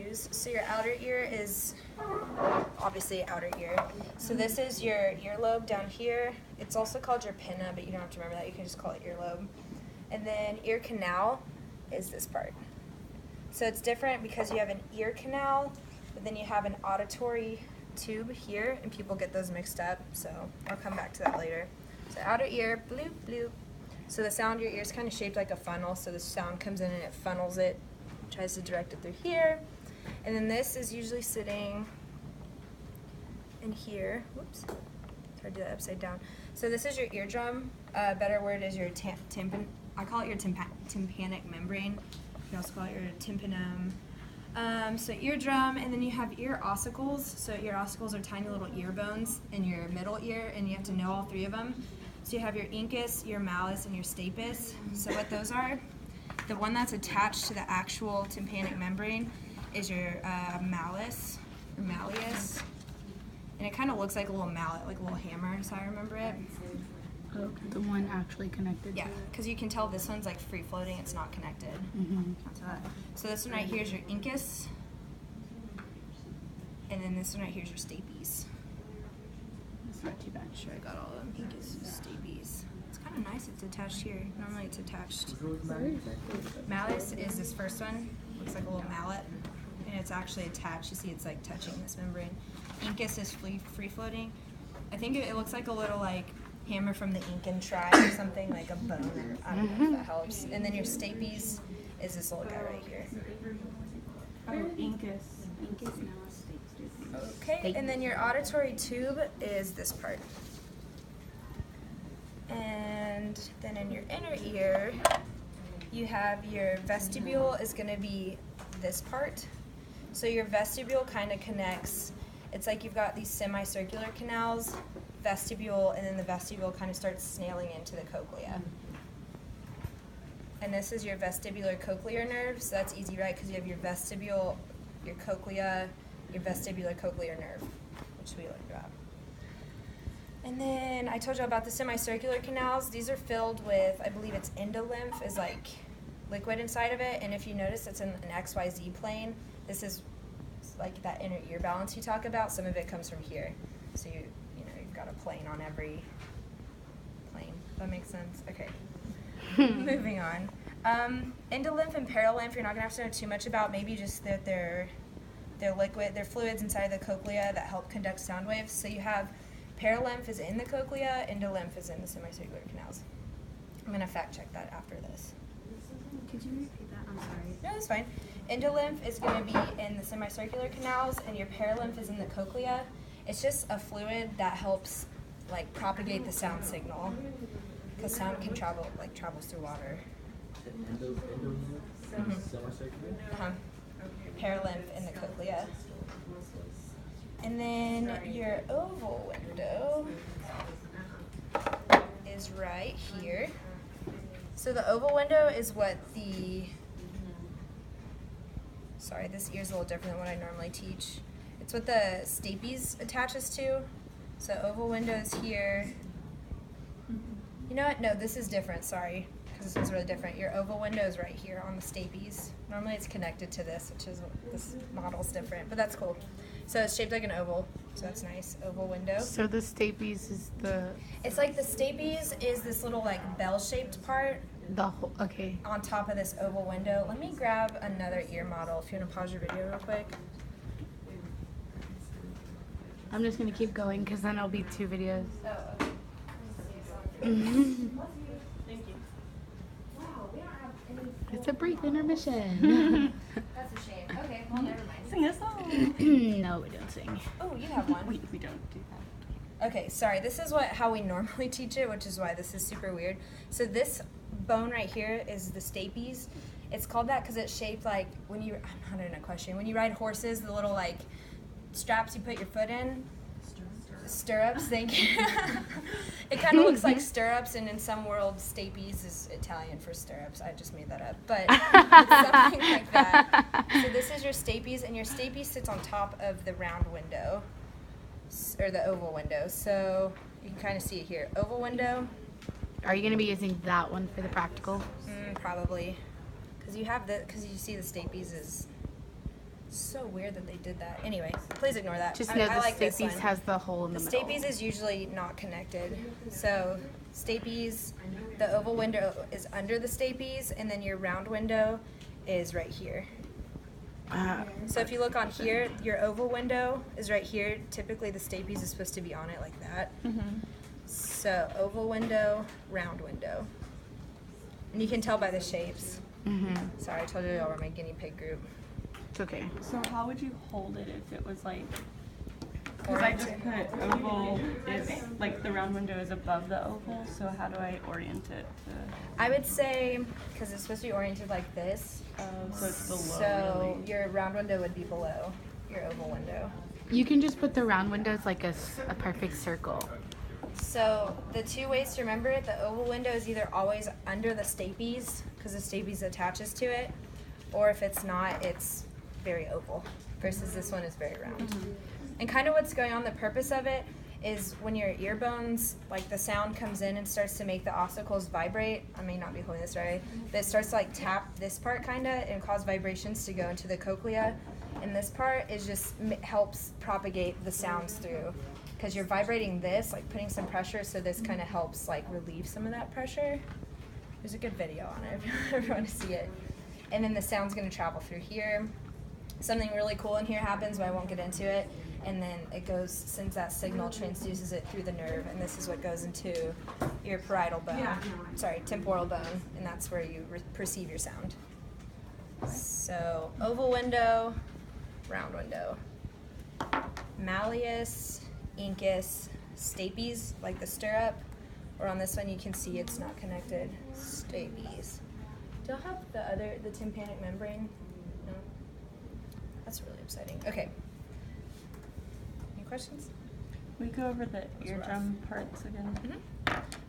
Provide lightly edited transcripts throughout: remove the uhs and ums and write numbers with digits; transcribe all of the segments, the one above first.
use. So your outer ear is obviously outer ear. So this is your earlobe down here. It's also called your pinna, but you don't have to remember that. You can just call it earlobe. And then ear canal is this part. So it's different because you have an ear canal, but then you have an auditory tube here, and people get those mixed up. So I'll come back to that later. So outer ear, bloop, bloop. So the sound, your ear is kind of shaped like a funnel, so the sound comes in and it funnels it, tries to direct it through here. And then this is usually sitting in here. Whoops, try to do that upside down. So this is your eardrum. Better word is your I call it your tympanic membrane. You can also call it your tympanum. So eardrum, and then you have ear ossicles. So ear ossicles are tiny little ear bones in your middle ear, and you have to know all three of them. So you have your incus, your malleus, and your stapes. So what those are, the one that's attached to the actual tympanic membrane is your malleus, or malleus. And it kind of looks like a little mallet, like a little hammer, so I remember it. Okay. The one actually connected Yeah, to it. because you can tell this one's like free floating, it's not connected. So this one right here is your incus. And then this one right here is your stapes. It's not too bad. Sure, I got all of them. Incus, stapes. It's kind of nice it's attached here. Normally it's attached. Malleus is this first one. Looks like a little mallet. And it's actually attached. You see it's like touching this membrane. Incus is free floating. I think it looks like a little like hammer from the Incan tribe or something, like a bone. I don't know if that helps. And then your stapes is this little guy right here. Oh, incus. Incus, malleus, stapes. Okay, and then your auditory tube is this part. And then in your inner ear, you have your vestibule is going to be this part. So your vestibule kind of connects, it's like you've got these semicircular canals, vestibule, and then the vestibule kind of starts snailing into the cochlea. And this is your vestibular cochlear nerve, so that's easy, right? Because you have your vestibule, your cochlea, your vestibular cochlear nerve, which we learned about. And then I told you about the semicircular canals. These are filled with, I believe it's endolymph, is like liquid inside of it. And if you notice, it's in an XYZ plane. This is like that inner ear balance you talk about. Some of it comes from here. So you've got a plane on every plane. That makes sense? Okay. Moving on. Endolymph and perilymph, you're not going to have to know too much about. Maybe just that they're liquid, they're fluids inside the cochlea that help conduct sound waves. So you have perilymph is in the cochlea, endolymph is in the semicircular canals. I'm going to fact check that after this. Could you repeat that? I'm sorry. No, that's fine. Endolymph is going to be in the semicircular canals, and your perilymph is in the cochlea. It's just a fluid that helps like propagate the sound signal, because sound can travels through water. Perilymph in the cochlea. And then your oval window is right here. So the oval window is what sorry, this ear's a little different than what I normally teach. It's what the stapes attaches to. So oval window is here. You know what? No, this is different, sorry, because this is really different. Your oval window is right here on the stapes. Normally it's connected to this, which is, this model's different, but that's cool. So it's shaped like an oval, so that's nice. Oval window. So the stapes is the... It's like the stapes is this little like bell-shaped part The whole... Okay. on top of this oval window. Let me grab another ear model if you want to pause your video real quick. I'm just going to keep going because then it'll be 2 videos. Oh, okay. It's Thank you. Wow, we don't have any... a brief intermission. That's a shame. Okay, well, never mind. Sing a song. No, we don't sing. Oh, you have one. We don't do that. Okay, sorry. This is how we normally teach it, which is why this is super weird. So this bone right here is the stapes. It's called that because it's shaped like when you... I'm not in a question. When you ride horses, the little like straps you put your foot in. Stirrups, thank you. It kind of looks like stirrups, and in some worlds, stapes is Italian for stirrups. I just made that up, but it's something like that. So this is your stapes, and your stapes sits on top of the round window, or the oval window. So you can kind of see it here. Oval window. Are you going to be using that one for the practical? Probably, because you see the stapes is. So so weird that they did that. Anyway, please ignore that. Just I know the like this stapes one. has the hole in the middle. Stapes is usually not connected. So stapes, the oval window is under the stapes, and then your round window is right here. So if you look on here, your oval window is right here. Typically the stapes is supposed to be on it like that. So oval window, round window. And you can tell by the shapes. Sorry, I told you y'all were my guinea pig group. It's okay. So how would you hold it if it was like? Because I just put oval is like the round window is above the oval. So how do I orient it to? I would say, because it's supposed to be oriented like this, So it's below. so really. your round window would be below your oval window. You can just put the round windows like a perfect circle. So the two ways to remember it, the oval window is either always under the stapes, because the stapes attaches to it, or if it's not, it's very oval, versus this one is very round. And kind of what's going on, the purpose of it is when your ear bones, like the sound comes in and starts to make the ossicles vibrate. I may not be holding this right, but it starts to like tap this part kind of and cause vibrations to go into the cochlea. And this part is just helps propagate the sounds through, because you're vibrating this, like putting some pressure, so this kind of helps like relieve some of that pressure. There's a good video on it if you ever want to see it. And then the sound's going to travel through here. Something really cool in here happens, but I won't get into it. And then it goes, sends that signal, transduces it through the nerve, and this is what goes into your parietal bone, temporal bone, and that's where you perceive your sound. So oval window, round window. Malleus, incus, stapes, like the stirrup, or on this one you can see it's not connected. Stapes. Do y'all have the tympanic membrane? No? That's really exciting. Okay. Any questions? We go over the was eardrum parts again.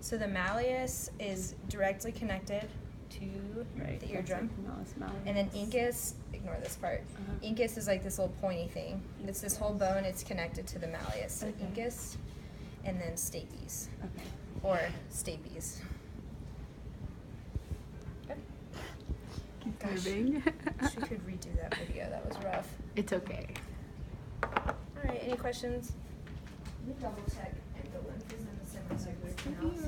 So the malleus is directly connected to Right. the eardrum. Malleus malleus. And then incus, ignore this part. Incus is like this little pointy thing. It's this whole bone, it's connected to the malleus. So Okay. incus, and then stapes, Okay. or stapes. Good. Keep Gosh. moving. Wish we could redo that video, that was rough. It's okay. Alright, any questions? Let me double check and go in, because in the semicircular canals.